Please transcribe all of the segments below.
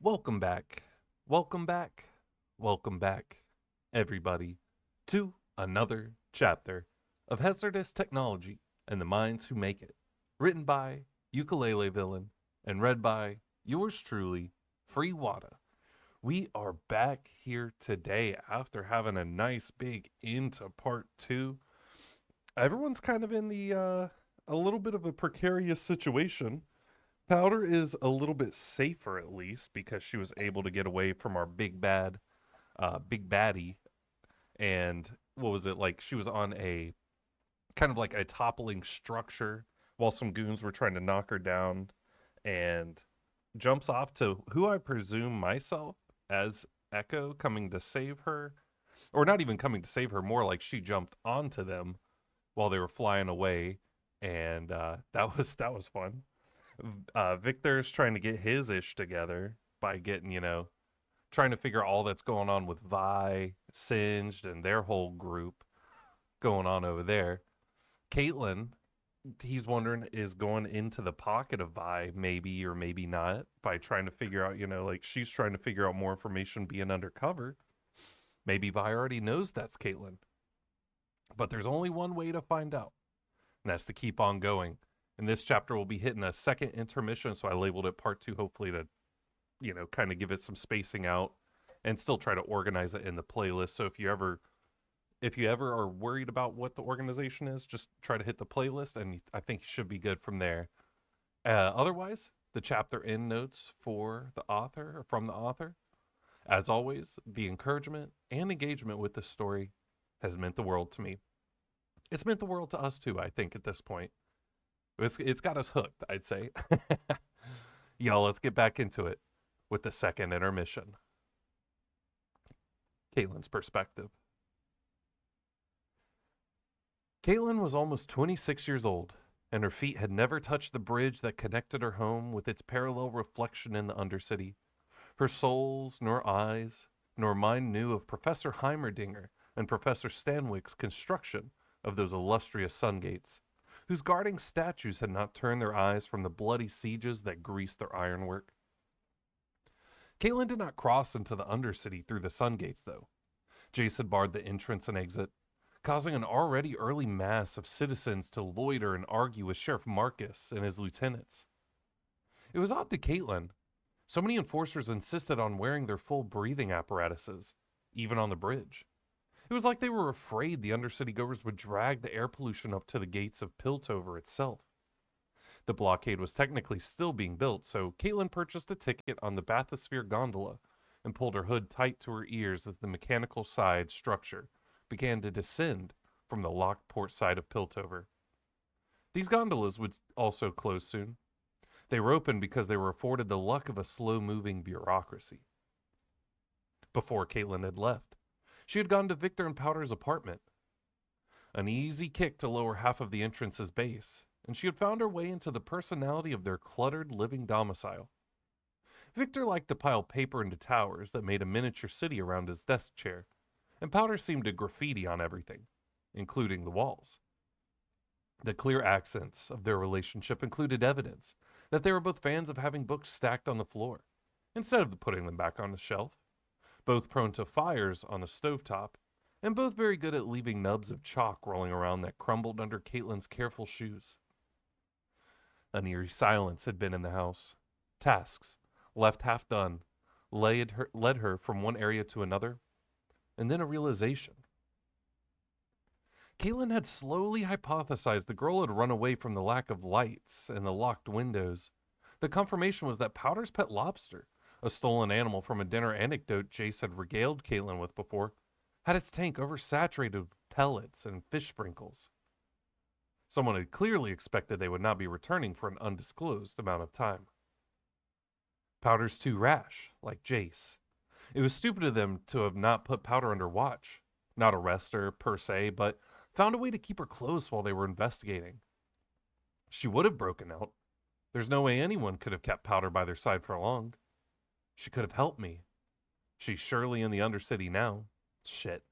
Welcome back, welcome back, welcome back, everybody, to another chapter of Hazardous Technology and the Minds Who Make It, written by Ukulele Villain and read by yours truly, Free Wada. We are back here today after having a nice big into part two. Everyone's kind of in a little bit of a precarious situation. Powder is a little bit safer at least because she was able to get away from our big baddie. And what was it like? She was on a kind of like a toppling structure while some goons were trying to knock her down, and jumps off to who I presume myself as Echo coming to save her, or not even coming to save her, more like she jumped onto them while they were flying away, and that was fun. Victor's trying to get his ish together by getting, trying to figure all that's going on with Vi, Singed, and their whole group going on over there. Caitlin, he's wondering, is going into the pocket of Vi, maybe or maybe not, by trying to figure out, like she's trying to figure out more information being undercover. Maybe Vi already knows that's Caitlin. But there's only one way to find out, and that's to keep on going. And this chapter will be hitting a second intermission, so I labeled it part two, hopefully to, kind of give it some spacing out and still try to organize it in the playlist. So if you ever are worried about what the organization is, just try to hit the playlist, and I think you should be good from there. Otherwise, the chapter end notes for the author or from the author. As always, the encouragement and engagement with this story has meant the world to me. It's meant the world to us too, I think, at this point. It's got us hooked, I'd say. Y'all, let's get back into it with the second intermission. Caitlin's perspective. Caitlin was almost 26 years old, and her feet had never touched the bridge that connected her home with its parallel reflection in the Undercity. Her souls, nor eyes, nor mind knew of Professor Heimerdinger and Professor Stanwick's construction of those illustrious sun gates, whose guarding statues had not turned their eyes from the bloody sieges that greased their ironwork. Caitlin did not cross into the Undercity through the sun gates, though. Jace had barred the entrance and exit, causing an already early mass of citizens to loiter and argue with Sheriff Marcus and his lieutenants. It was odd to Caitlin. So many enforcers insisted on wearing their full breathing apparatuses, even on the bridge. It was like they were afraid the Undercity goers would drag the air pollution up to the gates of Piltover itself. The blockade was technically still being built, so Caitlin purchased a ticket on the bathysphere gondola and pulled her hood tight to her ears as the mechanical side structure began to descend from the locked port side of Piltover. These gondolas would also close soon. They were open because they were afforded the luck of a slow-moving bureaucracy. Before Caitlin had left, she had gone to Victor and Powder's apartment. An easy kick to lower half of the entrance's base, and she had found her way into the personality of their cluttered living domicile. Victor liked to pile paper into towers that made a miniature city around his desk chair, and Powder seemed to graffiti on everything, including the walls. The clear accents of their relationship included evidence that they were both fans of having books stacked on the floor, instead of putting them back on the shelf, both prone to fires on the stovetop, and both very good at leaving nubs of chalk rolling around that crumbled under Caitlin's careful shoes. An eerie silence had been in the house. Tasks, left half done, led her from one area to another, and then a realization. Caitlin had slowly hypothesized the girl had run away from the lack of lights and the locked windows. The confirmation was that Powder's pet lobster, a stolen animal from a dinner anecdote Jace had regaled Caitlin with before, had its tank oversaturated with pellets and fish sprinkles. Someone had clearly expected they would not be returning for an undisclosed amount of time. Powder's too rash, like Jace. It was stupid of them to have not put Powder under watch, not arrest her per se, but found a way to keep her close while they were investigating. She would have broken out. There's no way anyone could have kept Powder by their side for long. She could have helped me. She's surely in the Undercity now. Shit.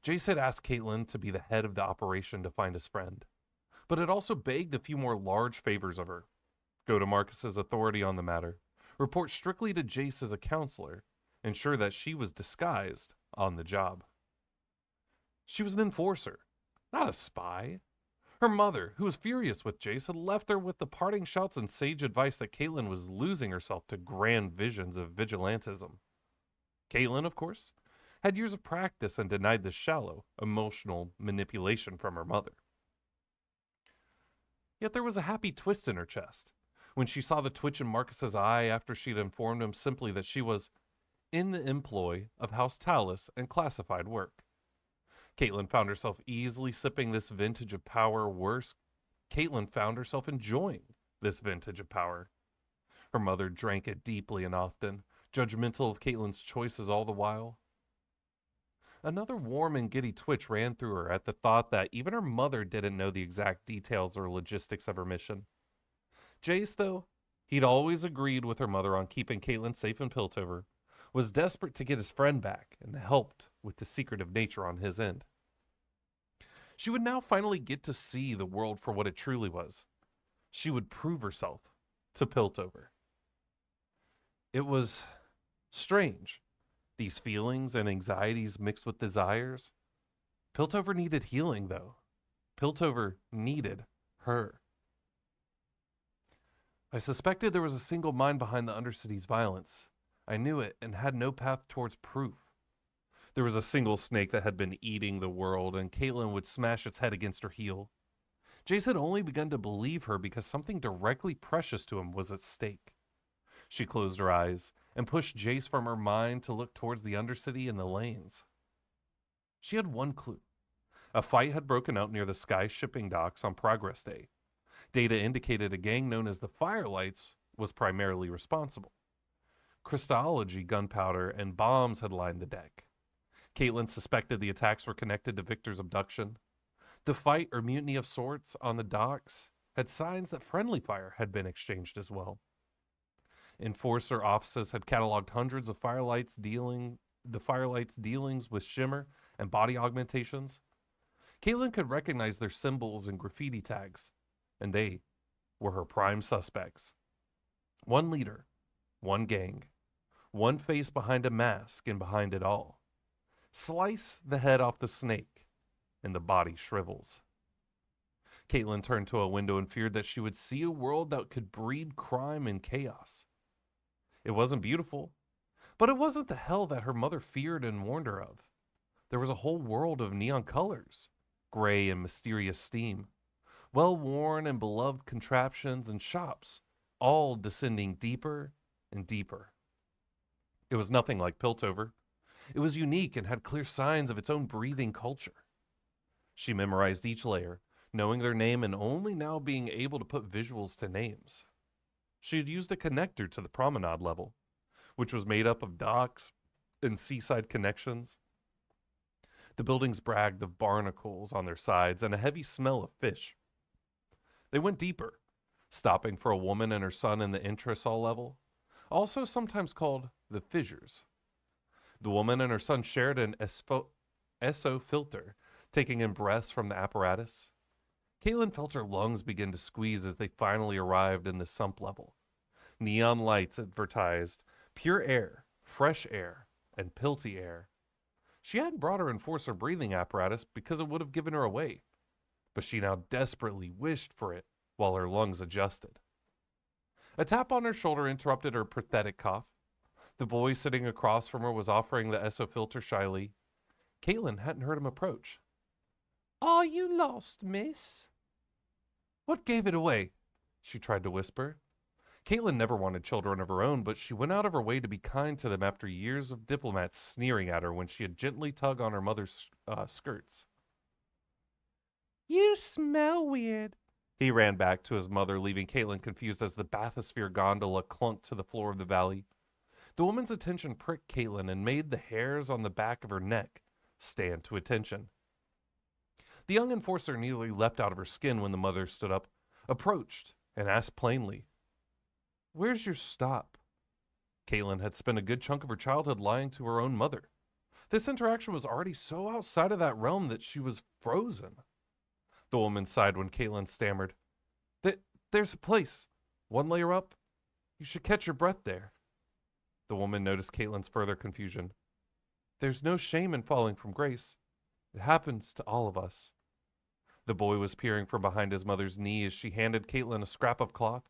Jace had asked Caitlin to be the head of the operation to find his friend, but had also begged a few more large favors of her. Go to Marcus's authority on the matter, report strictly to Jace as a counselor, ensure that she was disguised on the job. She was an enforcer, not a spy. Her mother, who was furious with Jace, had left her with the parting shots and sage advice that Caitlin was losing herself to grand visions of vigilantism. Caitlin, of course, had years of practice and denied the shallow, emotional manipulation from her mother. Yet there was a happy twist in her chest when she saw the twitch in Marcus's eye after she'd informed him simply that she was in the employ of House Talus and classified work. Caitlin found herself easily sipping this vintage of power. Worse, Caitlin found herself enjoying this vintage of power. Her mother drank it deeply and often, judgmental of Caitlin's choices all the while. Another warm and giddy twitch ran through her at the thought that even her mother didn't know the exact details or logistics of her mission. Jace, though, he'd always agreed with her mother on keeping Caitlin safe in Piltover, was desperate to get his friend back and helped with the secretive nature on his end. She would now finally get to see the world for what it truly was. She would prove herself to Piltover. It was strange, these feelings and anxieties mixed with desires. Piltover needed healing, though. Piltover needed her. I suspected there was a single mind behind the Undercity's violence. I knew it and had no path towards proof. There was a single snake that had been eating the world, and Caitlin would smash its head against her heel. Jace had only begun to believe her because something directly precious to him was at stake. She closed her eyes and pushed Jace from her mind to look towards the Undercity and the lanes. She had one clue. A fight had broken out near the Sky shipping docks on Progress Day. Data indicated a gang known as the Firelights was primarily responsible. Crystallology gunpowder and bombs had lined the deck. Caitlin suspected the attacks were connected to Victor's abduction. The fight or mutiny of sorts on the docks had signs that friendly fire had been exchanged as well. Enforcer offices had cataloged hundreds of Firelights' dealings with Shimmer and body augmentations. Caitlin could recognize their symbols and graffiti tags, and they were her prime suspects. One leader, one gang, one face behind a mask, and behind it all. Slice the head off the snake, and the body shrivels. Caitlin turned to a window and feared that she would see a world that could breed crime and chaos. It wasn't beautiful, but it wasn't the hell that her mother feared and warned her of. There was a whole world of neon colors, gray and mysterious steam, well-worn and beloved contraptions and shops, all descending deeper and deeper. It was nothing like Piltover. It was unique and had clear signs of its own breathing culture. She memorized each layer, knowing their name and only now being able to put visuals to names. She had used a connector to the promenade level, which was made up of docks and seaside connections. The buildings bragged of barnacles on their sides and a heavy smell of fish. They went deeper, stopping for a woman and her son in the entresol level, also sometimes called the fissures. The woman and her son shared an SO filter, taking in breaths from the apparatus. Caitlin felt her lungs begin to squeeze as they finally arrived in the sump level. Neon lights advertised pure air, fresh air, and pilty air. She hadn't brought her enforcer breathing apparatus because it would have given her away, but she now desperately wished for it while her lungs adjusted. A tap on her shoulder interrupted her pathetic cough. The boy sitting across from her was offering the SO filter shyly. Caitlin hadn't heard him approach. "Are you lost, miss?" "What gave it away?" she tried to whisper. Caitlin never wanted children of her own, but she went out of her way to be kind to them after years of diplomats sneering at her when she had gently tugged on her mother's skirts. "You smell weird." He ran back to his mother, leaving Caitlin confused as the bathysphere gondola clunked to the floor of the valley. The woman's attention pricked Caitlin and made the hairs on the back of her neck stand to attention. The young enforcer nearly leapt out of her skin when the mother stood up, approached, and asked plainly, "Where's your stop?" Caitlin had spent a good chunk of her childhood lying to her own mother. This interaction was already so outside of that realm that she was frozen. The woman sighed when Caitlin stammered, "There's a place. One layer up. You should catch your breath there. The woman noticed Caitlin's further confusion. There's no shame in falling from grace. It happens to all of us. The boy was peering from behind his mother's knee as she handed Caitlin a scrap of cloth,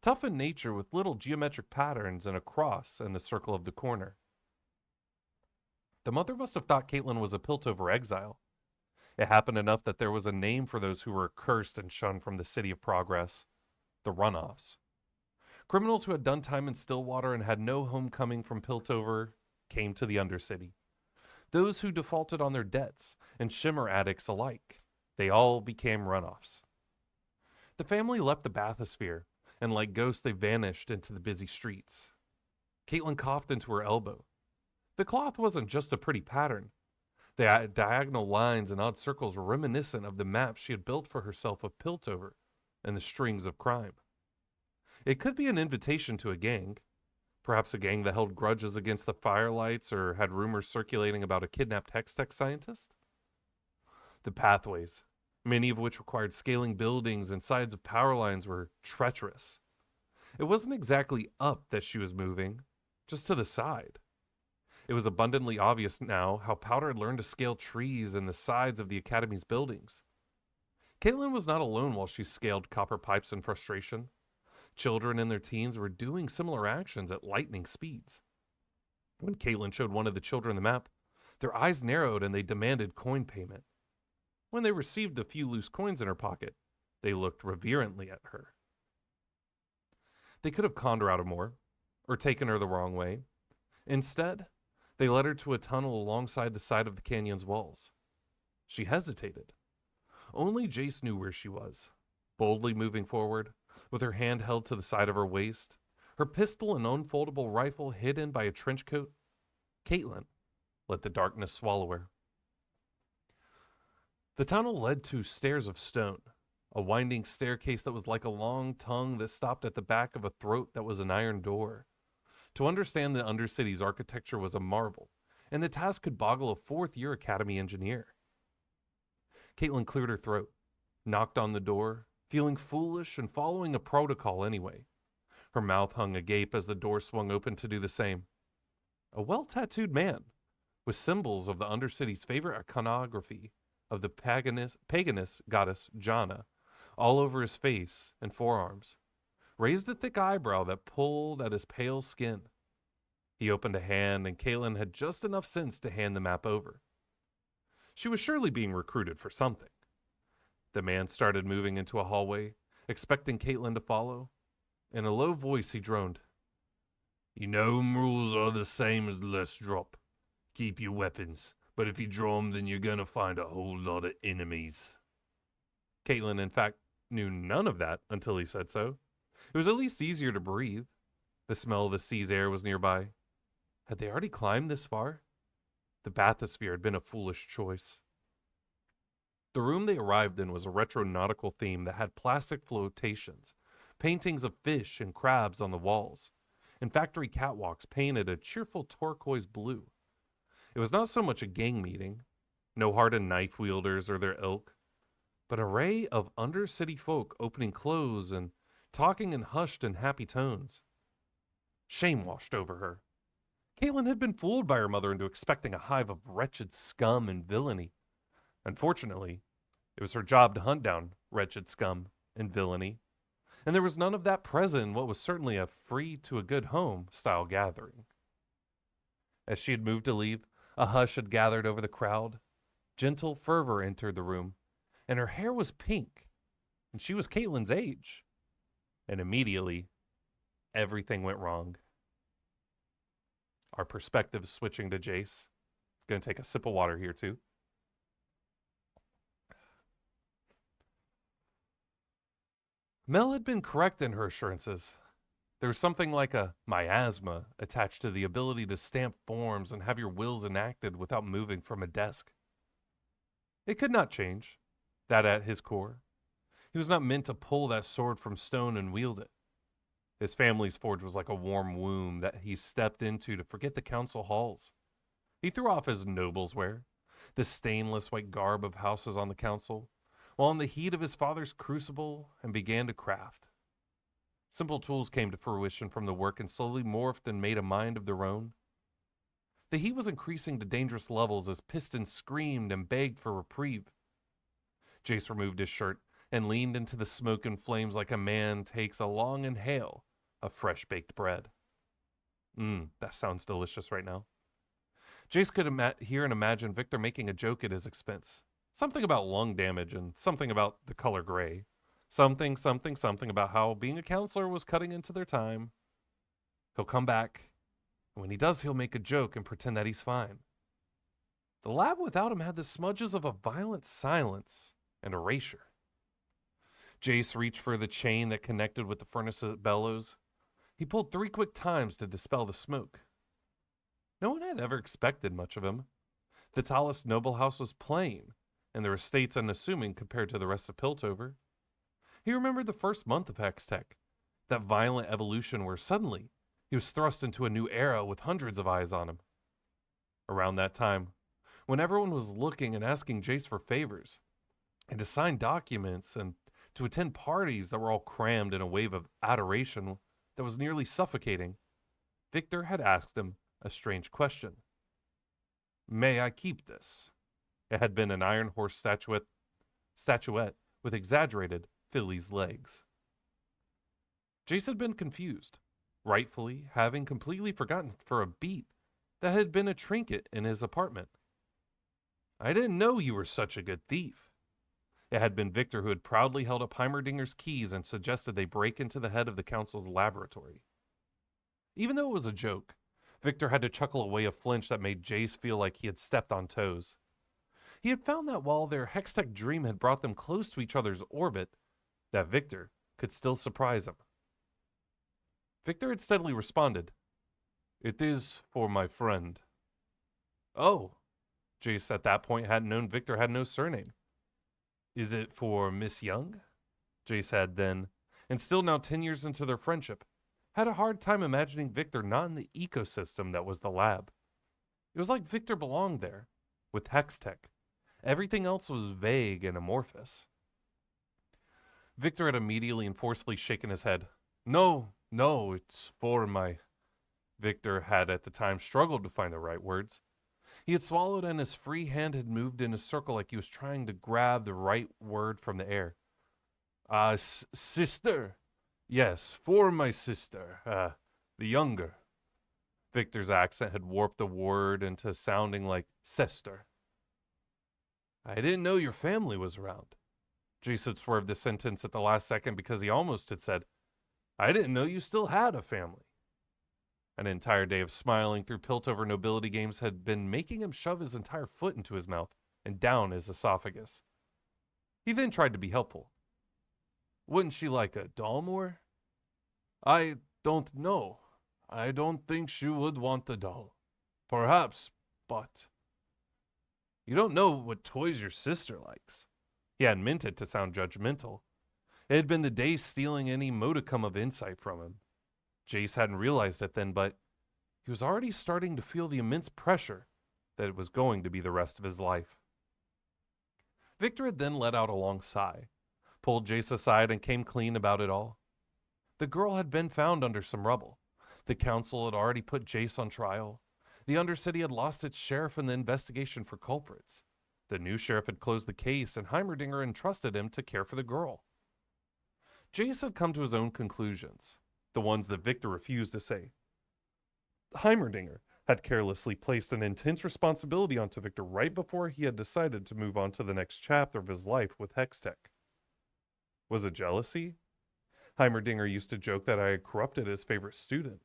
tough in nature with little geometric patterns and a cross in the circle of the corner. The mother must have thought Caitlin was a Piltover exile. It happened enough that there was a name for those who were cursed and shunned from the City of Progress: the runoffs. Criminals who had done time in Stillwater and had no homecoming from Piltover came to the Undercity. Those who defaulted on their debts, and shimmer addicts alike, they all became runoffs. The family left the bathysphere, and like ghosts they vanished into the busy streets. Caitlin coughed into her elbow. The cloth wasn't just a pretty pattern. The diagonal lines and odd circles were reminiscent of the map she had built for herself of Piltover and the strings of crime. It could be an invitation to a gang, perhaps a gang that held grudges against the Firelights or had rumors circulating about a kidnapped Hextech scientist. The pathways, many of which required scaling buildings and sides of power lines, were treacherous. It wasn't exactly up that she was moving, just to the side. It was abundantly obvious now how Powder had learned to scale trees and the sides of the Academy's buildings. Caitlin was not alone while she scaled copper pipes in frustration. Children in their teens were doing similar actions at lightning speeds. When Caitlin showed one of the children the map, their eyes narrowed and they demanded coin payment. When they received a few loose coins in her pocket, they looked reverently at her. They could have conned her out of more, or taken her the wrong way. Instead, they led her to a tunnel alongside the side of the canyon's walls. She hesitated. Only Jace knew where she was, boldly moving forward, with her hand held to the side of her waist, her pistol and unfoldable rifle hidden by a trench coat. Caitlin let the darkness swallow her. The tunnel led to stairs of stone, a winding staircase that was like a long tongue that stopped at the back of a throat that was an iron door. To understand the Undercity's architecture was a marvel, and the task could boggle a fourth-year Academy engineer. Caitlin cleared her throat, knocked on the door, feeling foolish and following a protocol anyway. Her mouth hung agape as the door swung open to do the same. A well-tattooed man, with symbols of the Undercity's favorite iconography of the paganist goddess Jana all over his face and forearms, raised a thick eyebrow that pulled at his pale skin. He opened a hand, and Caitlin had just enough sense to hand the map over. She was surely being recruited for something. The man started moving into a hallway, expecting Caitlin to follow. In a low voice, he droned, "You know, rules are the same as Let's Drop. Keep your weapons, but if you draw them, then you're going to find a whole lot of enemies." Caitlin, in fact, knew none of that until he said so. It was at least easier to breathe. The smell of the sea's air was nearby. Had they already climbed this far? The bathysphere had been a foolish choice. The room they arrived in was a retro nautical theme that had plastic flotations, paintings of fish and crabs on the walls, and factory catwalks painted a cheerful turquoise blue. It was not so much a gang meeting, no hardened knife wielders or their ilk, but an array of Undercity folk opening clothes and talking in hushed and happy tones. Shame washed over her. Caitlin had been fooled by her mother into expecting a hive of wretched scum and villainy. Unfortunately, it was her job to hunt down wretched scum and villainy, and there was none of that present in what was certainly a free-to-a-good-home style gathering. As she had moved to leave, a hush had gathered over the crowd. Gentle fervor entered the room, and her hair was pink, and she was Caitlin's age. And immediately, everything went wrong. Our perspective is switching to Jace. Going to take a sip of water here, too. Mel had been correct in her assurances. There was something like a miasma attached to the ability to stamp forms and have your wills enacted without moving from a desk. It could not change, that at his core. He was not meant to pull that sword from stone and wield it. His family's forge was like a warm womb that he stepped into to forget the council halls. He threw off his noble's wear, the stainless white garb of houses on the council, while in the heat of his father's crucible, and began to craft. Simple tools came to fruition from the work and slowly morphed and made a mind of their own. The heat was increasing to dangerous levels as Piston screamed and begged for reprieve. Jace removed his shirt and leaned into the smoke and flames like a man takes a long inhale of fresh-baked bread. That sounds delicious right now. Jace could hear and imagine Victor making a joke at his expense. Something about lung damage and something about the color gray. Something about how being a counselor was cutting into their time. He'll come back, and when he does, he'll make a joke and pretend that he's fine. The lab without him had the smudges of a violent silence and erasure. Jace reached for the chain that connected with the furnace's bellows. He pulled 3 quick times to dispel the smoke. No one had ever expected much of him. The tallest noble house was plain, and their estates unassuming compared to the rest of Piltover. He remembered the first month of Hextech, that violent evolution where suddenly he was thrust into a new era with hundreds of eyes on him. Around that time, when everyone was looking and asking Jace for favors, and to sign documents and to attend parties that were all crammed in a wave of adoration that was nearly suffocating, Victor had asked him a strange question. "May I keep this?" It had been an iron horse statuette with exaggerated filly's legs. Jace had been confused, rightfully having completely forgotten for a beat that had been a trinket in his apartment. "I didn't know you were such a good thief." It had been Victor who had proudly held up Heimerdinger's keys and suggested they break into the head of the council's laboratory. Even though it was a joke, Victor had to chuckle away a flinch that made Jace feel like he had stepped on toes. He had found that while their Hextech dream had brought them close to each other's orbit, that Victor could still surprise him. Victor had steadily responded, "It is for my friend." Oh, Jace at that point hadn't known Victor had no surname. "Is it for Miss Young?" Jace had then, and still now 10 years into their friendship, had a hard time imagining Victor not in the ecosystem that was the lab. It was like Victor belonged there, with Hextech. Everything else was vague and amorphous. Victor had immediately and forcefully shaken his head. No, it's for my... Victor had at the time struggled to find the right words. He had swallowed and his free hand had moved in a circle like he was trying to grab the right word from the air. Sister. Yes, for my sister, the younger. Victor's accent had warped the word into sounding like sister. "I didn't know your family was around." Jace had swerved the sentence at the last second because he almost had said, "I didn't know you still had a family." An entire day of smiling through Piltover nobility games had been making him shove his entire foot into his mouth and down his esophagus. He then tried to be helpful. "Wouldn't she like a doll more?" "I don't know. I don't think she would want a doll. Perhaps, but..." "You don't know what toys your sister likes." He hadn't meant it to sound judgmental. It had been the day stealing any modicum of insight from him. Jace hadn't realized it then, but he was already starting to feel the immense pressure that it was going to be the rest of his life. Victor had then let out a long sigh, pulled Jace aside, and came clean about it all. The girl had been found under some rubble. The council had already put Jace on trial. The Undercity had lost its sheriff in the investigation for culprits. The new sheriff had closed the case, and Heimerdinger entrusted him to care for the girl. Jace had come to his own conclusions, the ones that Victor refused to say. Heimerdinger had carelessly placed an intense responsibility onto Victor right before he had decided to move on to the next chapter of his life with Hextech. Was it jealousy? Heimerdinger used to joke that I had corrupted his favorite student.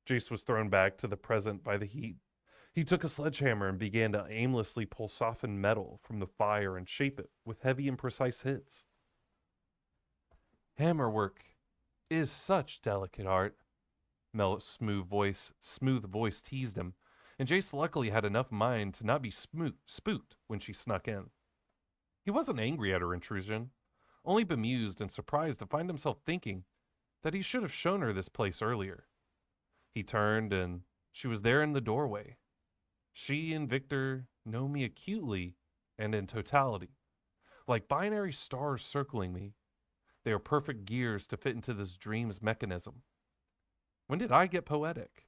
Jace was thrown back to the present by the heat. He took a sledgehammer and began to aimlessly pull softened metal from the fire and shape it with heavy and precise hits. Hammer work is such delicate art, Mel's smooth voice teased him, and Jace luckily had enough mind to not be spooked when she snuck in. He wasn't angry at her intrusion, only bemused and surprised to find himself thinking that he should have shown her this place earlier. He turned, and she was there in the doorway. She and Victor know me acutely and in totality, like binary stars circling me. They are perfect gears to fit into this dream's mechanism. When did I get poetic?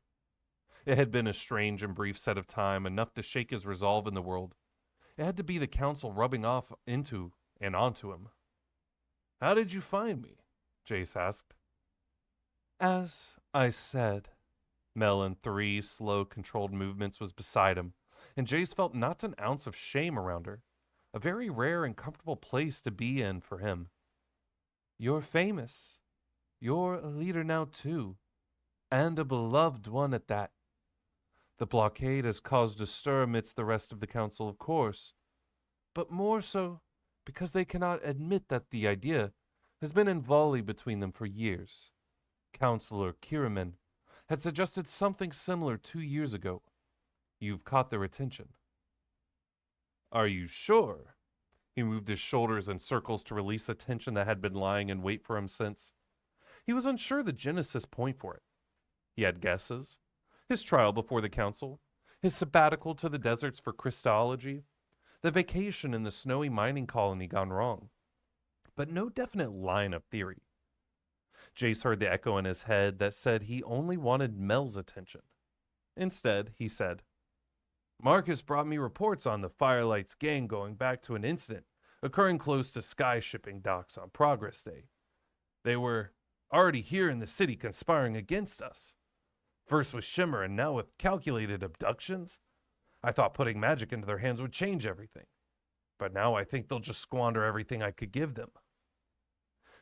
It had been a strange and brief set of time, enough to shake his resolve in the world. It had to be the council rubbing off into and onto him. "How did you find me?" Jace asked. "As I said." Mel, in 3 slow, controlled movements, was beside him, and Jace felt not an ounce of shame around her. A very rare and comfortable place to be in for him. "You're famous. You're a leader now, too, and a beloved one at that. The blockade has caused a stir amidst the rest of the council, of course, but more so because they cannot admit that the idea has been in volley between them for years. Councillor Kiraman had suggested something similar 2 years ago. You've caught their attention." "Are you sure?" He moved his shoulders in circles to release a tension that had been lying in wait for him since. He was unsure the genesis point for it. He had guesses. His trial before the council, his sabbatical to the deserts for Christology, the vacation in the snowy mining colony gone wrong. But no definite line of theory. Jace heard the echo in his head that said he only wanted Mel's attention. Instead, he said, "Marcus brought me reports on the Firelight's gang going back to an incident occurring close to sky shipping docks on Progress Day. They were already here in the city conspiring against us. First with Shimmer and now with calculated abductions. I thought putting magic into their hands would change everything. But now I think they'll just squander everything I could give them."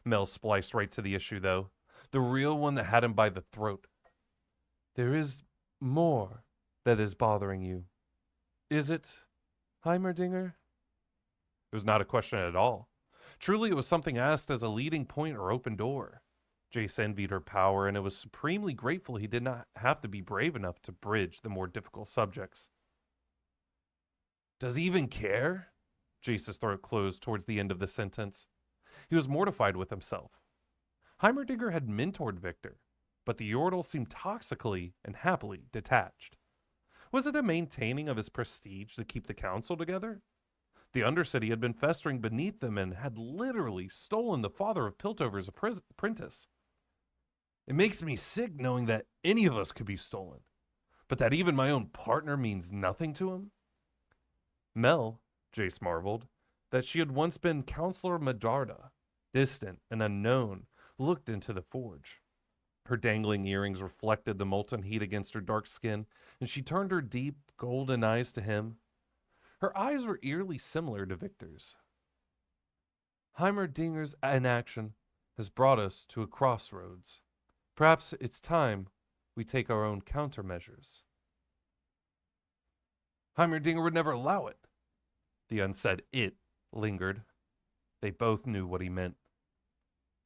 Mel spliced right to the issue, though. The real one that had him by the throat. "There is more that is bothering you. Is it, Heimerdinger?" It was not a question at all. Truly, it was something asked as a leading point or open door. Jace envied her power, and it was supremely grateful he did not have to be brave enough to bridge the more difficult subjects. "Does he even care?" Jace's throat closed towards the end of the sentence. He was mortified with himself. Heimerdinger had mentored Victor, but the Yordle seemed toxically and happily detached. Was it a maintaining of his prestige to keep the council together? The Undercity had been festering beneath them and had literally stolen the father of Piltover's apprentice. "It makes me sick knowing that any of us could be stolen, but that even my own partner means nothing to him." Mel, Jace marveled, that she had once been Counselor Medarda, distant and unknown, looked into the forge. Her dangling earrings reflected the molten heat against her dark skin, and she turned her deep, golden eyes to him. Her eyes were eerily similar to Victor's. "Heimerdinger's inaction has brought us to a crossroads. Perhaps it's time we take our own countermeasures." "Heimerdinger would never allow it." The unsaid "it" lingered. They both knew what he meant.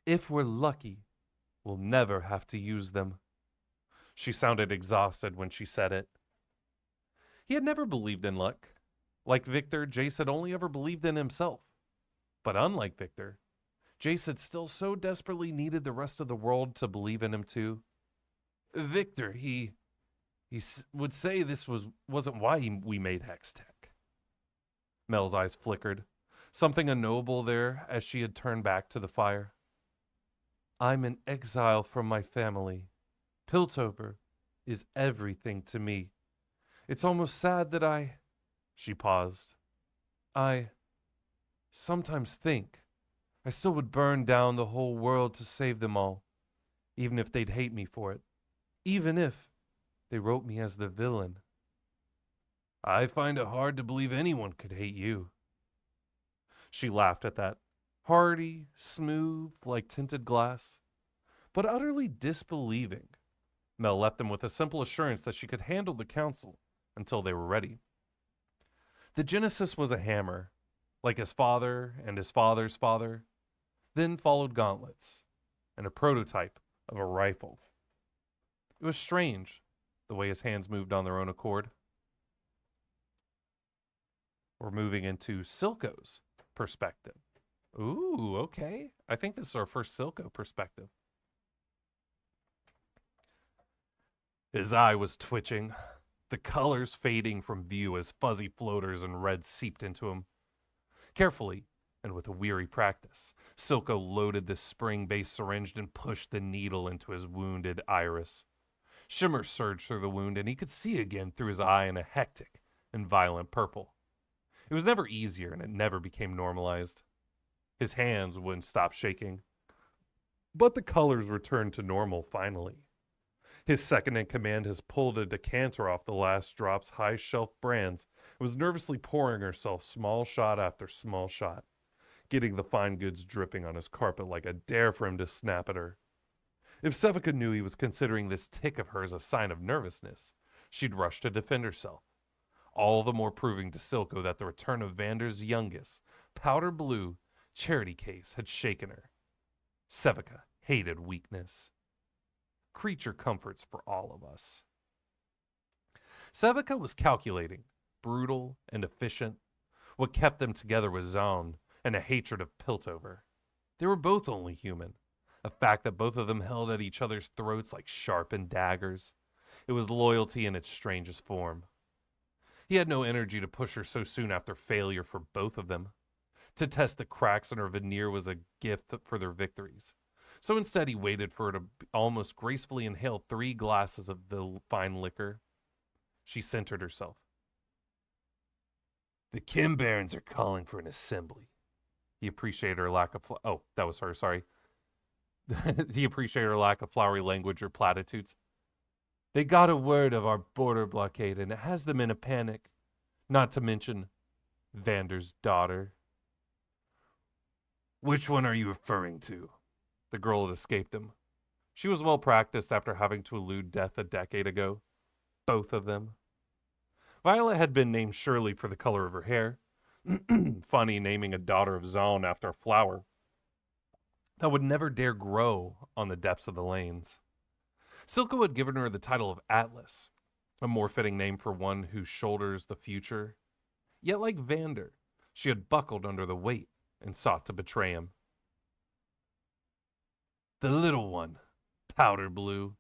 "If we're lucky, we'll never have to use them." She sounded exhausted when she said it. He had never believed in luck. Like Victor, Jace had only ever believed in himself. But unlike Victor, Jace had still so desperately needed the rest of the world to believe in him too. "Victor, he would say this wasn't why we made Hex Tech." Mel's eyes flickered. Something unknowable there as she had turned back to the fire. "I'm in exile from my family. Piltover is everything to me. It's almost sad that She paused. "I sometimes think I still would burn down the whole world to save them all, even if they'd hate me for it, even if they wrote me as the villain." "I find it hard to believe anyone could hate you." She laughed at that, hearty, smooth, like tinted glass, but utterly disbelieving. Mel left them with a simple assurance that she could handle the council until they were ready. The Genesis was a hammer, like his father and his father's father. Then followed gauntlets, and a prototype of a rifle. It was strange, the way his hands moved on their own accord. We're moving into Silco's perspective. Ooh, okay. I think this is our first Silco perspective. His eye was twitching, the colors fading from view as fuzzy floaters and red seeped into him. Carefully, And with a weary practice, Silco loaded the spring-based syringe and pushed the needle into his wounded iris. Shimmer surged through the wound, and he could see again through his eye in a hectic and violent purple. It was never easier, and it never became normalized. His hands wouldn't stop shaking. But the colors returned to normal finally. His second in command has pulled a decanter off the last drop's high-shelf brands and was nervously pouring herself small shot after small shot, getting the fine goods dripping on his carpet like a dare for him to snap at her. If Sevica knew he was considering this tick of hers a sign of nervousness, she'd rush to defend herself, all the more proving to Silco that the return of Vander's youngest, powder blue, charity case had shaken her. Sevica hated weakness. Creature comforts for all of us. Sevica was calculating, brutal, and efficient. What kept them together was Zone and a hatred of Piltover. They were both only human, a fact that both of them held at each other's throats like sharpened daggers. It was loyalty in its strangest form. He had no energy to push her so soon after failure for both of them. To test the cracks in her veneer was a gift for their victories. So instead he waited for her to almost gracefully inhale 3 glasses of the fine liquor. She centered herself. The Kim Barons are calling for an assembly. He appreciated her lack of... that was her, sorry. He appreciated her lack of flowery language or platitudes. They got a word of our border blockade, and it has them in a panic. Not to mention Vander's daughter. Which one are you referring to? The girl had escaped him. She was well practiced after having to elude death a decade ago. Both of them. Violet had been named Shirley for the color of her hair. Funny naming a daughter of Zone after a flower that would never dare grow on the depths of the lanes. Silco had given her the title of Atlas, a more fitting name for one who shoulders the future. Yet like Vander, she had buckled under the weight and sought to betray him. The little one, powder blue.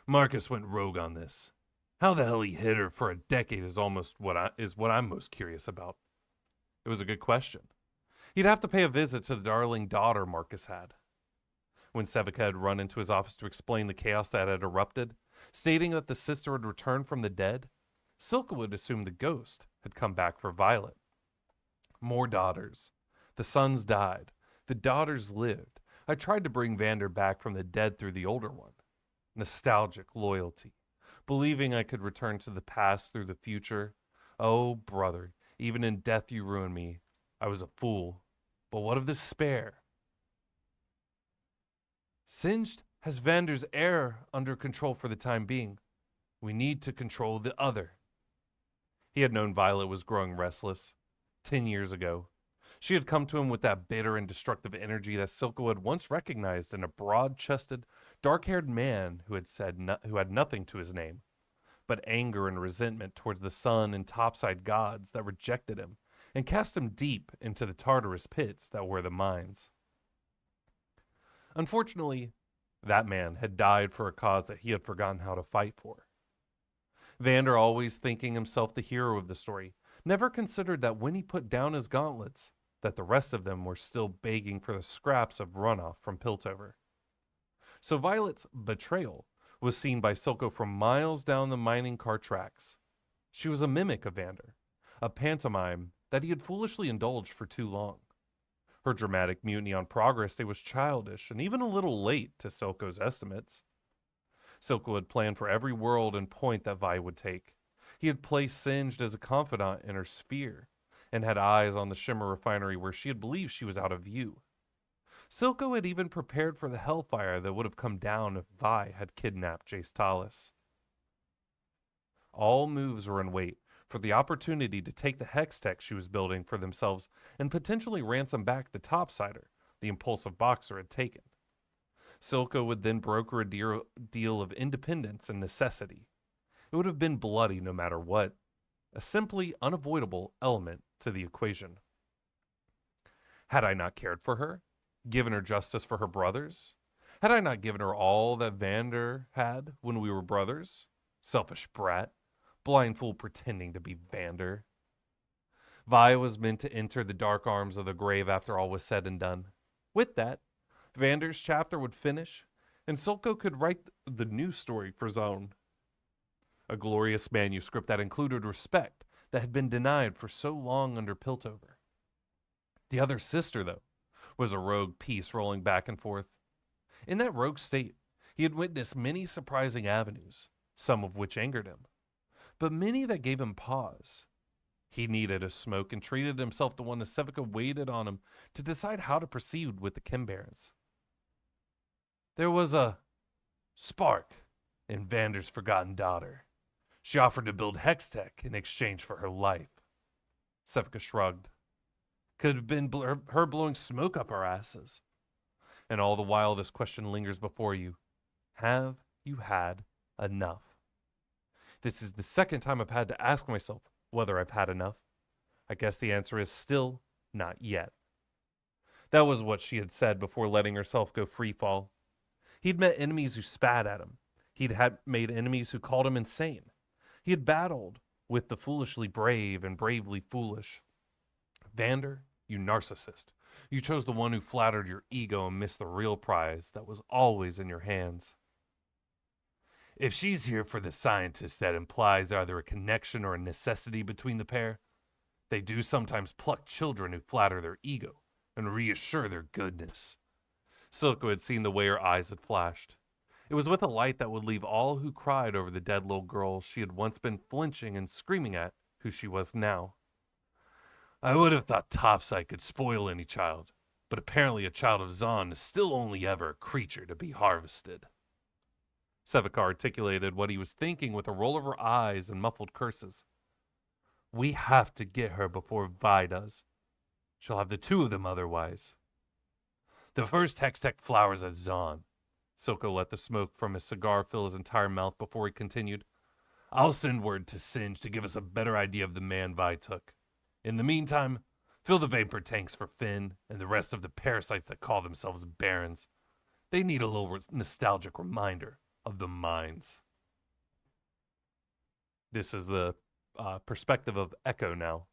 Marcus went rogue on this. How the hell he hid her for a decade is what I'm most curious about. It was a good question. He'd have to pay a visit to the darling daughter Marcus had. When Sevica had run into his office to explain the chaos that had erupted, stating that the sister had returned from the dead, Silco would assume the ghost had come back for Violet. More daughters. The sons died. The daughters lived. I tried to bring Vander back from the dead through the older one. Nostalgic loyalty. Believing I could return to the past through the future. Oh, brother, even in death you ruined me. I was a fool. But what of the spare? Singed has Vander's heir under control for the time being. We need to control the other. He had known Violet was growing restless. 10 years ago. She had come to him with that bitter and destructive energy that Silco had once recognized in a broad-chested, dark-haired man who had nothing to his name, but anger and resentment towards the sun and topside gods that rejected him and cast him deep into the Tartarus pits that were the mines. Unfortunately, that man had died for a cause that he had forgotten how to fight for. Vander, always thinking himself the hero of the story, never considered that when he put down his gauntlets, that the rest of them were still begging for the scraps of runoff from Piltover. So Violet's betrayal was seen by Silco from miles down the mining car tracks. She was a mimic of Vander, a pantomime that he had foolishly indulged for too long. Her dramatic mutiny on Progress Day was childish and even a little late to Silco's estimates. Silco had planned for every world and point that Vi would take. He had placed Singed as a confidant in her sphere, and had eyes on the Shimmer refinery where she had believed she was out of view. Silco had even prepared for the hellfire that would have come down if Vi had kidnapped Jace Tallis. All moves were in wait for the opportunity to take the hex tech she was building for themselves and potentially ransom back the topsider the impulsive boxer had taken. Silco would then broker a deal of independence and necessity. It would have been bloody no matter what, a simply unavoidable element to the equation. Had I not cared for her, given her justice for her brothers? Had I not given her all that Vander had when we were brothers? Selfish brat, blind fool pretending to be Vander. Vi was meant to enter the dark arms of the grave after all was said and done. With that, Vander's chapter would finish, and Silco could write the new story for Zone. A glorious manuscript that included respect that had been denied for so long under Piltover. The other sister, though, was a rogue piece rolling back and forth. In that rogue state, he had witnessed many surprising avenues, some of which angered him, but many that gave him pause. He needed a smoke and treated himself to one as Sevica waited on him to decide how to proceed with the Kimbarons. There was a spark in Vander's forgotten daughter. She offered to build Hextech in exchange for her life. Sevica shrugged. Could have been her blowing smoke up our asses. And all the while this question lingers before you. Have you had enough? This is the second time I've had to ask myself whether I've had enough. I guess the answer is still not yet. That was what she had said before letting herself go free fall. He'd met enemies who spat at him. He'd had made enemies who called him insane. He had battled with the foolishly brave and bravely foolish. Vander, you narcissist. You chose the one who flattered your ego and missed the real prize that was always in your hands. If she's here for the scientist, that implies either a connection or a necessity between the pair. They do sometimes pluck children who flatter their ego and reassure their goodness. Silco had seen the way her eyes had flashed. It was with a light that would leave all who cried over the dead little girl she had once been flinching and screaming at who she was now. I would have thought Topside could spoil any child, but apparently a child of Zon is still only ever a creature to be harvested. Sevica articulated what he was thinking with a roll of her eyes and muffled curses. We have to get her before Vi does. She'll have the two of them otherwise. The first Hextech flowers at Zon. Silco let the smoke from his cigar fill his entire mouth before he continued. I'll send word to Singe to give us a better idea of the man Vi took. In the meantime, fill the vapor tanks for Finn and the rest of the parasites that call themselves Barons. They need a little nostalgic reminder of the mines. This is the perspective of Echo now.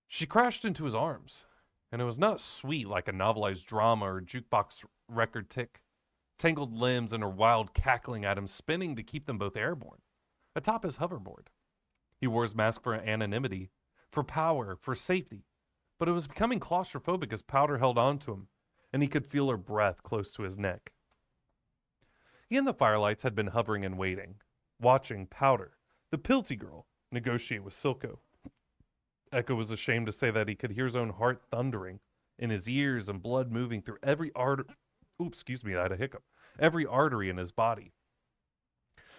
She crashed into his arms, and it was not sweet like a novelized drama or jukebox record tick. Tangled limbs and her wild cackling at him, spinning to keep them both airborne, atop his hoverboard. He wore his mask for anonymity, for power, for safety, but it was becoming claustrophobic as Powder held on to him, and he could feel her breath close to his neck. He and the Firelights had been hovering and waiting, watching Powder, the Pilty girl, negotiate with Silco. Echo was ashamed to say that he could hear his own heart thundering in his ears and blood moving through every I had a hiccup. Every artery in his body.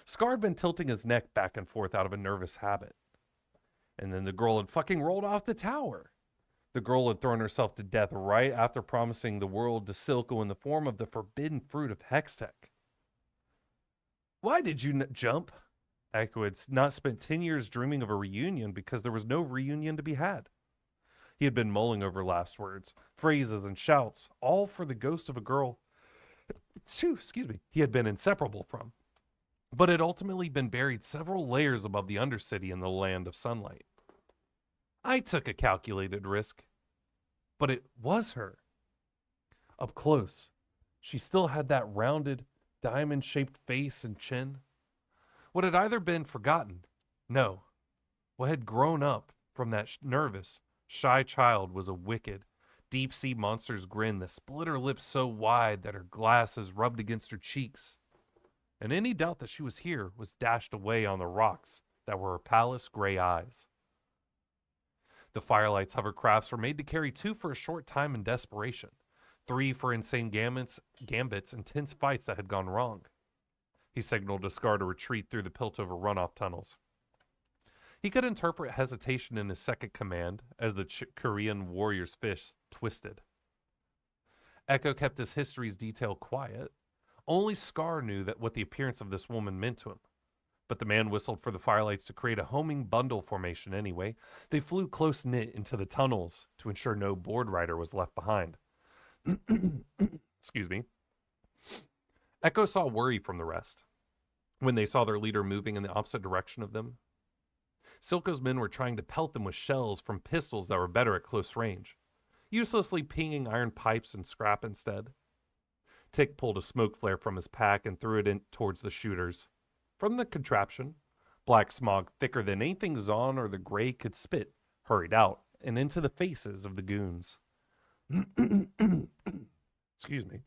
Scar had been tilting his neck back and forth out of a nervous habit. And then the girl had fucking rolled off the tower. The girl had thrown herself to death right after promising the world to Silco in the form of the forbidden fruit of Hextech. Why did you jump? Echo had not spent 10 years dreaming of a reunion because there was no reunion to be had. He had been mulling over last words, phrases, and shouts, all for the ghost of a girl he had been inseparable from, but had ultimately been buried several layers above the Undercity in the land of sunlight. I took a calculated risk, but it was her. Up close, she still had that rounded, diamond-shaped face and chin. What had either been forgotten, no, what had grown up from that nervous, shy child was a wicked, deep-sea monster's grin that split her lips so wide that her glasses rubbed against her cheeks. And any doubt that she was here was dashed away on the rocks that were her palace gray eyes. The Firelight's hovercrafts were made to carry 2 for a short time in desperation, 3 for insane gambits, and tense fights that had gone wrong. He signaled to Scar to retreat through the Piltover runoff tunnels. He could interpret hesitation in his second command as the Korean warrior's fist twisted. Echo kept his history's detail quiet. Only Scar knew that what the appearance of this woman meant to him. But the man whistled for the Firelights to create a homing bundle formation anyway. They flew close-knit into the tunnels to ensure no board rider was left behind. Excuse me. Echo saw worry from the rest when they saw their leader moving in the opposite direction of them. Silco's men were trying to pelt them with shells from pistols that were better at close range, uselessly pinging iron pipes and scrap instead. Tick pulled a smoke flare from his pack and threw it in towards the shooters. From the contraption, black smog thicker than anything Zahn or the Grey could spit hurried out and into the faces of the goons. Excuse me.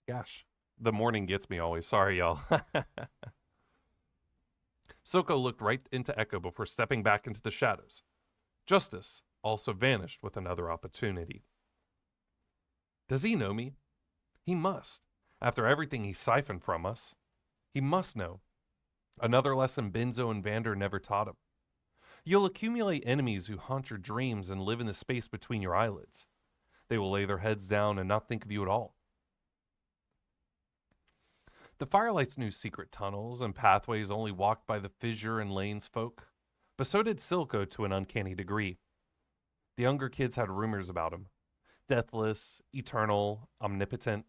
Gosh, the morning gets me always. Sorry, y'all. Silco looked right into Echo before stepping back into the shadows. Justice also vanished with another opportunity. Does he know me? He must. After everything he siphoned from us, he must know. Another lesson Benzo and Vander never taught him. You'll accumulate enemies who haunt your dreams and live in the space between your eyelids. They will lay their heads down and not think of you at all. The Firelights knew secret tunnels and pathways only walked by the Fissure and Lanes folk, but so did Silco to an uncanny degree. The younger kids had rumors about him. Deathless, eternal, omnipotent.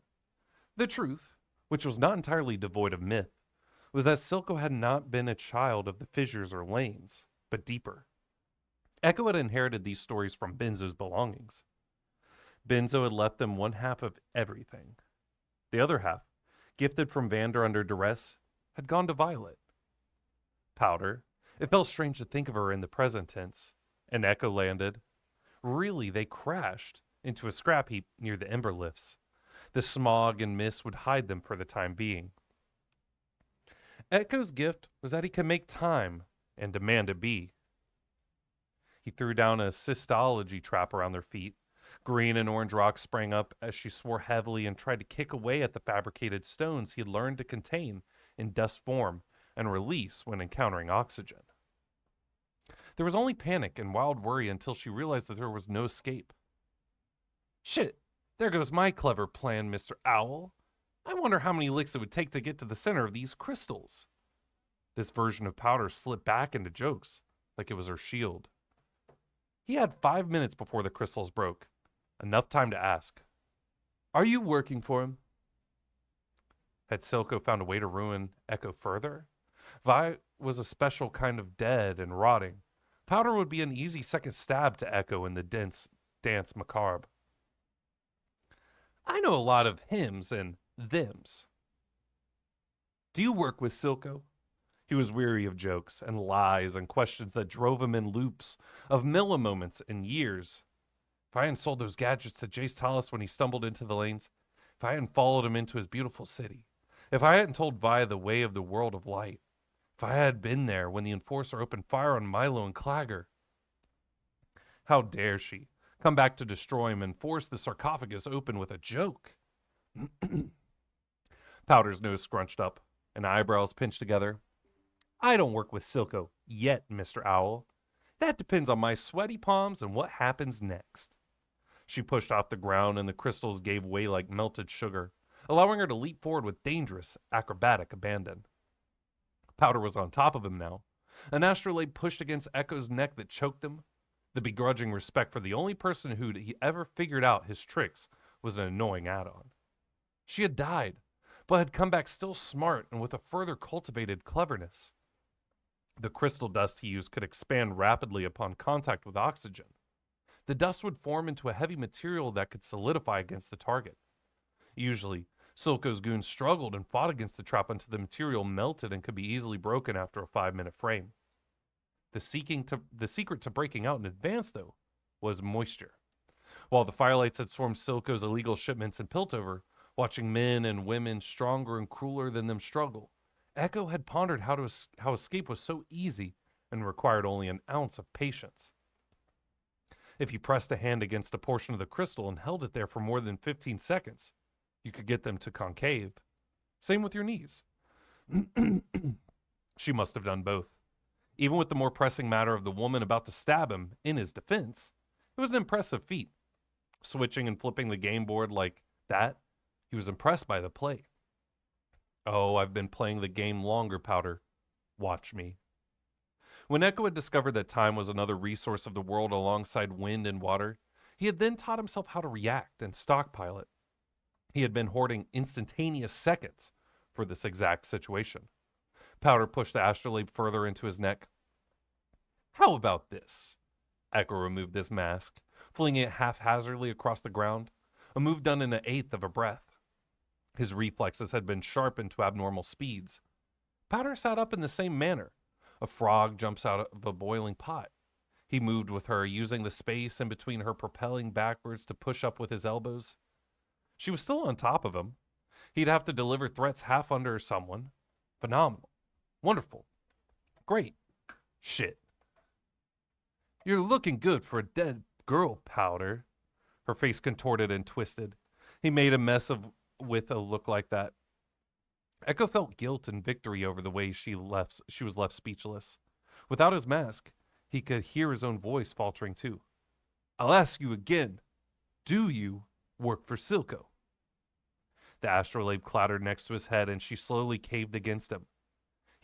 The truth, which was not entirely devoid of myth, was that Silco had not been a child of the Fissures or Lanes, but deeper. Echo had inherited these stories from Benzo's belongings. Benzo had left them one half of everything. The other half, gifted from Vander under duress, had gone to Violet. Powder, it felt strange to think of her in the present tense, and Echo landed. Really, they crashed into a scrap heap near the ember lifts. The smog and mist would hide them for the time being. Echo's gift was that he could make time and demand it be. He threw down a cystology trap around their feet. Green and orange rocks sprang up as she swore heavily and tried to kick away at the fabricated stones he had learned to contain in dust form and release when encountering oxygen. There was only panic and wild worry until she realized that there was no escape. Shit, there goes my clever plan, Mr. Owl. I wonder how many licks it would take to get to the center of these crystals. This version of Powder slipped back into jokes, like it was her shield. He had 5 minutes before the crystals broke. Enough time to ask, "Are you working for him?" Had Silco found a way to ruin Echo further? Vi was a special kind of dead and rotting. Powder would be an easy second stab to Echo in the dense dance macabre. I know a lot of hims and thems. Do you work with Silco? He was weary of jokes and lies and questions that drove him in loops of millimoments and years. If I hadn't sold those gadgets to Jace Tallis when he stumbled into the lanes, if I hadn't followed him into his beautiful city, if I hadn't told Vi the way of the world of light, if I had been there when the Enforcer opened fire on Milo and Clagger. How dare she come back to destroy him and force the sarcophagus open with a joke? Powder's nose scrunched up and eyebrows pinched together. I don't work with Silco yet, Mr. Owl. That depends on my sweaty palms and what happens next. She pushed off the ground and the crystals gave way like melted sugar, allowing her to leap forward with dangerous, acrobatic abandon. Powder was on top of him now. An astrolabe pushed against Echo's neck that choked him. The begrudging respect for the only person who'd he ever figured out his tricks was an annoying add-on. She had died, but had come back still smart and with a further cultivated cleverness. The crystal dust he used could expand rapidly upon contact with oxygen. The dust would form into a heavy material that could solidify against the target. Usually, Silco's goons struggled and fought against the trap until the material melted and could be easily broken after a 5-minute frame. The secret to breaking out in advance, though, was moisture. While the Firelights had swarmed Silco's illegal shipments in Piltover, watching men and women stronger and crueler than them struggle, Echo had pondered how escape was so easy and required only an ounce of patience. If you pressed a hand against a portion of the crystal and held it there for more than 15 seconds, you could get them to concave. Same with your knees. She must have done both. Even with the more pressing matter of the woman about to stab him in his defense, it was an impressive feat. Switching and flipping the game board like that, he was impressed by the play. Oh, I've been playing the game longer, Powder. Watch me. When Echo had discovered that time was another resource of the world alongside wind and water, he had then taught himself how to react and stockpile it. He had been hoarding instantaneous seconds for this exact situation. Powder pushed the astrolabe further into his neck. How about this? Echo removed his mask, flinging it haphazardly across the ground, a move done in an eighth of a breath. His reflexes had been sharpened to abnormal speeds. Powder sat up in the same manner. A frog jumps out of a boiling pot. He moved with her, using the space in between her propelling backwards to push up with his elbows. She was still on top of him. He'd have to deliver threats half under someone. Phenomenal. Wonderful. Great. Shit. You're looking good for a dead girl, Powder. Her face contorted and twisted. He made a mess of with a look like that. Echo felt guilt and victory over the way she was left speechless. Without his mask, he could hear his own voice faltering too. I'll ask you again. Do you work for Silco? The astrolabe clattered next to his head and she slowly caved against him.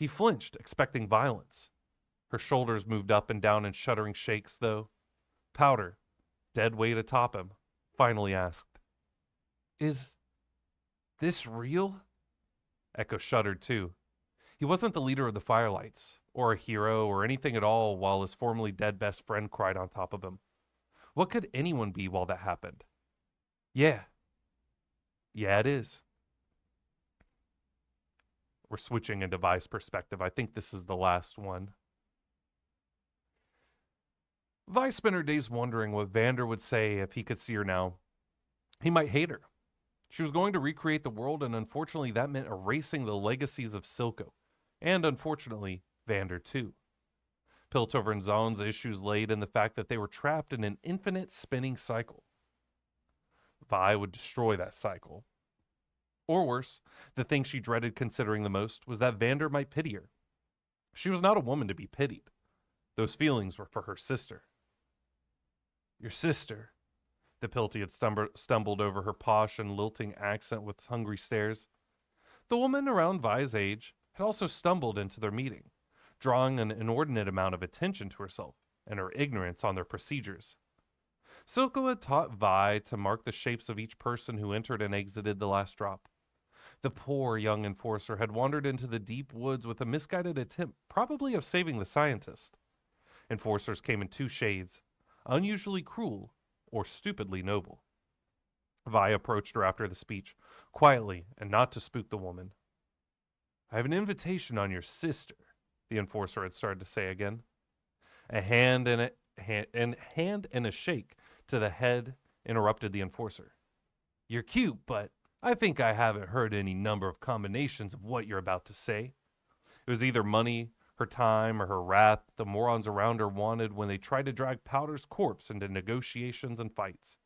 He flinched, expecting violence. Her shoulders moved up and down in shuddering shakes, though. Powder, dead weight atop him, finally asked, Is this real? Echo shuddered too. He wasn't the leader of the Firelights, or a hero, or anything at all while his formerly dead best friend cried on top of him. What could anyone be while that happened? Yeah. Yeah, it is. We're switching into Vi's perspective. I think this is the last one. Vi spent her days wondering what Vander would say if he could see her now. He might hate her. She was going to recreate the world, and unfortunately that meant erasing the legacies of Silco. And unfortunately, Vander too. Piltover and Zon's issues laid in the fact that they were trapped in an infinite spinning cycle. Vi would destroy that cycle. Or worse, the thing she dreaded considering the most was that Vander might pity her. She was not a woman to be pitied. Those feelings were for her sister. Your sister? The Pilty had stumbled over her posh and lilting accent with hungry stares. The woman around Vi's age had also stumbled into their meeting, drawing an inordinate amount of attention to herself and her ignorance on their procedures. Silco had taught Vi to mark the shapes of each person who entered and exited the last drop. The poor young enforcer had wandered into the deep woods with a misguided attempt, probably of saving the scientist. Enforcers came in two shades, unusually cruel or stupidly noble. Vi approached her after the speech, quietly and not to spook the woman. I have an invitation on your sister, the enforcer had started to say again. A hand and a shake to the head interrupted the enforcer. You're cute, but I think I haven't heard any number of combinations of what you're about to say. It was either money, her time, or her wrath the morons around her wanted when they tried to drag Powder's corpse into negotiations and fights.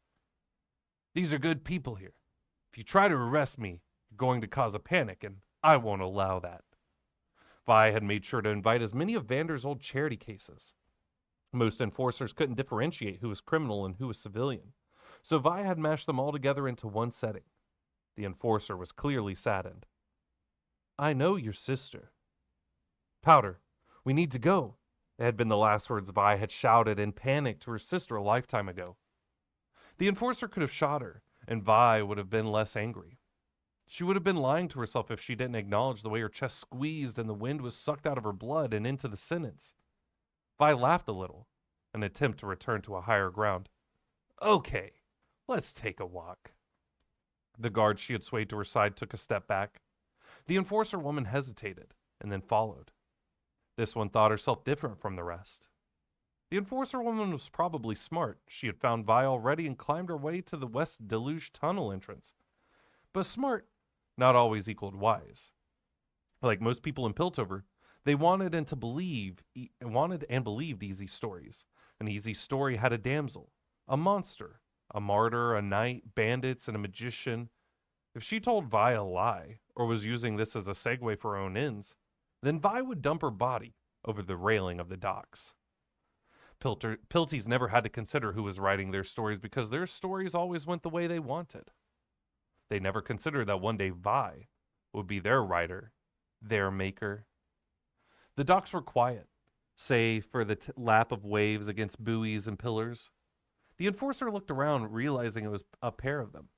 These are good people here. If you try to arrest me, you're going to cause a panic, and I won't allow that. Vi had made sure to invite as many of Vander's old charity cases. Most enforcers couldn't differentiate who was criminal and who was civilian, so Vi had mashed them all together into one setting. The enforcer was clearly saddened. I know your sister. Powder, we need to go. It had been the last words Vi had shouted in panic to her sister a lifetime ago. The enforcer could have shot her, and Vi would have been less angry. She would have been lying to herself if she didn't acknowledge the way her chest squeezed and the wind was sucked out of her blood and into the sentence. Vi laughed a little, an attempt to return to a higher ground. Okay, let's take a walk. The guard she had swayed to her side took a step back. The enforcer woman hesitated, and then followed. This one thought herself different from the rest. The enforcer woman was probably smart. She had found Vi already and climbed her way to the West Deluge tunnel entrance. But smart not always equaled wise. Like most people in Piltover, they wanted and believed easy stories. An easy story had a damsel, a monster, a martyr, a knight, bandits, and a magician. If she told Vi a lie, or was using this as a segue for her own ends, then Vi would dump her body over the railing of the docks. Pilties never had to consider who was writing their stories because their stories always went the way they wanted. They never considered that one day Vi would be their writer, their maker. The docks were quiet, save for the lap of waves against buoys and pillars. The enforcer looked around, realizing it was a pair of them.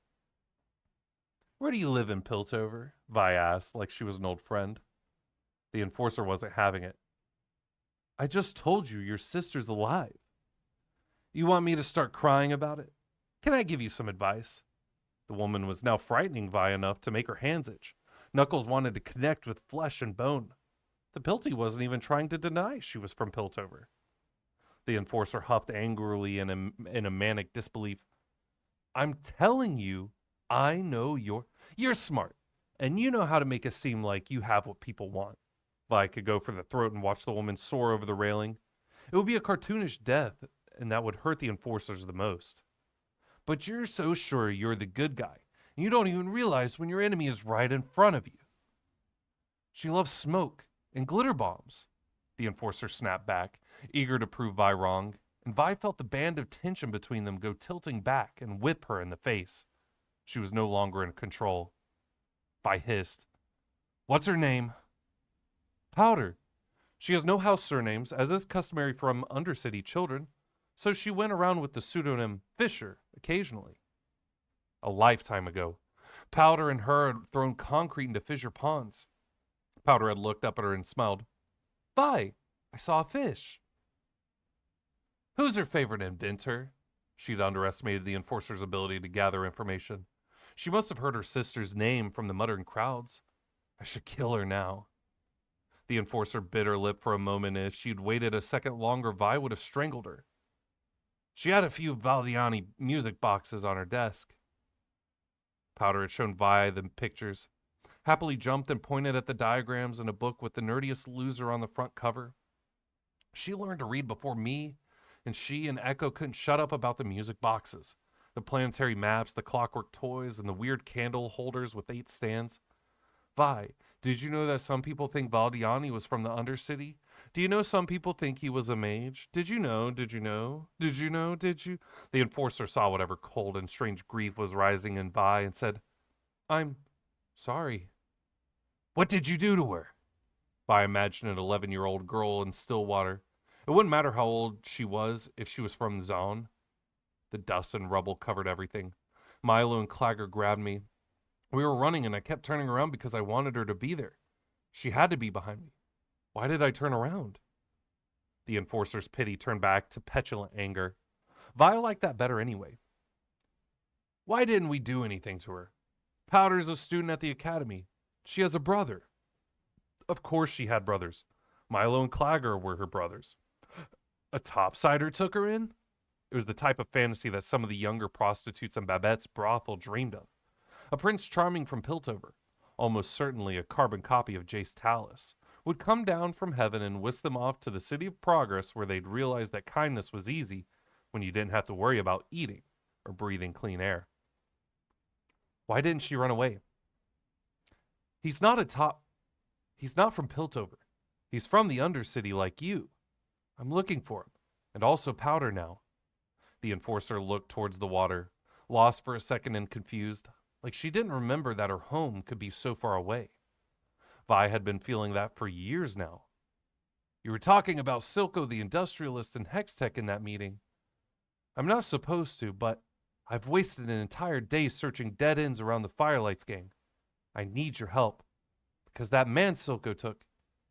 Where do you live in Piltover? Vi asked, like she was an old friend. The enforcer wasn't having it. I just told you your sister's alive. You want me to start crying about it? Can I give you some advice? The woman was now frightening Vi enough to make her hands itch. Knuckles wanted to connect with flesh and bone. The Pilty wasn't even trying to deny she was from Piltover. The enforcer huffed angrily in a manic disbelief. I'm telling you, I know you're smart, and you know how to make it seem like you have what people want. Vi could go for the throat and watch the woman soar over the railing. It would be a cartoonish death, and that would hurt the enforcers the most. But you're so sure you're the good guy, and you don't even realize when your enemy is right in front of you. She loves smoke and glitter bombs, the enforcer snapped back, eager to prove Vi wrong, and Vi felt the band of tension between them go tilting back and whip her in the face. She was no longer in control. Vi hissed, What's her name? Powder. She has no house surnames, as is customary from Undercity children, so she went around with the pseudonym Fisher occasionally. A lifetime ago, Powder and her had thrown concrete into Fissure ponds. Powder had looked up at her and smiled. Vi, I saw a fish. Who's her favorite inventor? She'd underestimated the enforcer's ability to gather information. She must have heard her sister's name from the muttering crowds. I should kill her now. The enforcer bit her lip for a moment, and if she'd waited a second longer, Vi would have strangled her. She had a few Valdiani music boxes on her desk. Powder had shown Vi the pictures, happily jumped and pointed at the diagrams in a book with the nerdiest loser on the front cover. She learned to read before me, and she and Echo couldn't shut up about the music boxes, the planetary maps, the clockwork toys, and the weird candle holders with 8 stands. Vi, did you know that some people think Valdiani was from the Undercity? Do you know some people think he was a mage? Did you know? Did you know? Did you know? Did you? The enforcer saw whatever cold and strange grief was rising in Vi and said, I'm sorry. What did you do to her? Vi imagined an 11-year-old girl in Stillwater. It wouldn't matter how old she was if she was from the zone. The dust and rubble covered everything. Milo and Clagger grabbed me. We were running and I kept turning around because I wanted her to be there. She had to be behind me. Why did I turn around? The enforcer's pity turned back to petulant anger. Vi liked that better anyway. Why didn't we do anything to her? Powder's a student at the academy. She has a brother. Of course she had brothers. Milo and Clagger were her brothers. A topsider took her in? It was the type of fantasy that some of the younger prostitutes in Babette's brothel dreamed of. A Prince Charming from Piltover, almost certainly a carbon copy of Jace Talus, would come down from heaven and whisk them off to the City of Progress where they'd realize that kindness was easy when you didn't have to worry about eating or breathing clean air. Why didn't she run away? He's not from Piltover. He's from the Undercity like you. I'm looking for him, and also Powder now. The enforcer looked towards the water, lost for a second and confused, like she didn't remember that her home could be so far away. Vi had been feeling that for years now. You were talking about Silco the Industrialist and Hextech in that meeting. I'm not supposed to, but I've wasted an entire day searching dead ends around the Firelights gang. I need your help, because that man Silco took,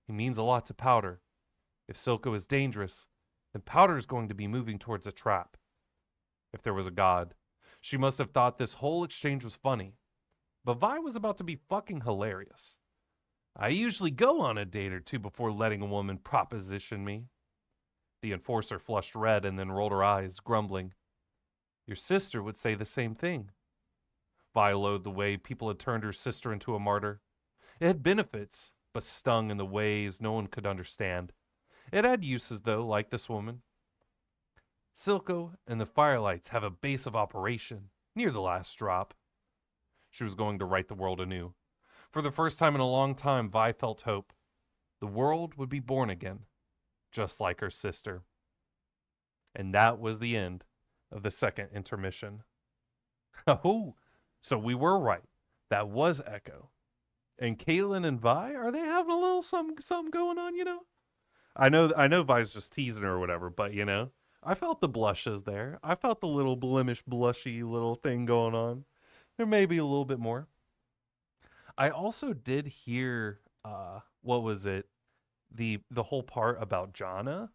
he means a lot to Powder. If Silco is dangerous, then Powder is going to be moving towards a trap. If there was a god, she must have thought this whole exchange was funny. But Vi was about to be fucking hilarious. I usually go on a date or two before letting a woman proposition me. The enforcer flushed red and then rolled her eyes, grumbling. Your sister would say the same thing. Vi loathed the way people had turned her sister into a martyr. It had benefits, but stung in the ways no one could understand. It had uses, though, like this woman. Silco and the Firelights have a base of operation near the last drop. She was going to right the world anew. For the first time in a long time, Vi felt hope. The world would be born again, just like her sister. And that was the end of the second intermission. Oh, so we were right. That was Echo. And Caitlin and Vi, are they having a little something going on, you know? I know Vi's just teasing her or whatever, but you know, I felt the blushes there. I felt the little blemish, blushy little thing going on. There may be a little bit more. I also did hear what was it? The whole part about Janna,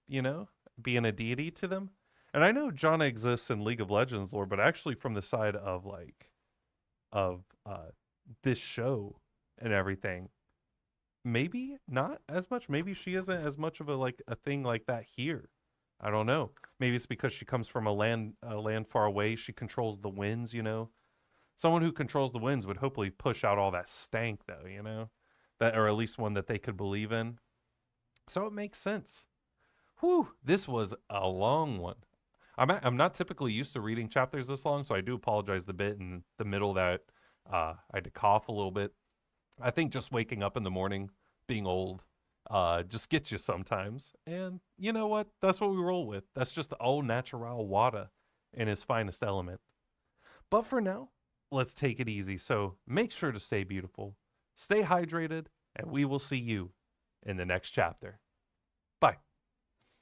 you know, being a deity to them. And I know Janna exists in League of Legends lore, but actually from the side of like of this show and everything, maybe not as much. Maybe she isn't as much of a thing like that here. I don't know. Maybe it's because she comes from a land far away. She controls the winds, you know. Someone who controls the winds would hopefully push out all that stank, though, you know, that or at least one that they could believe in. So it makes sense. Whew, this was a long one. I'm not typically used to reading chapters this long, so I do apologize the bit in the middle that I had to cough a little bit. I think just waking up in the morning, being old, just gets you sometimes. And you know what? That's what we roll with. That's just the au natural water in its finest element. But for now, let's take it easy. So make sure to stay beautiful, stay hydrated, and we will see you in the next chapter.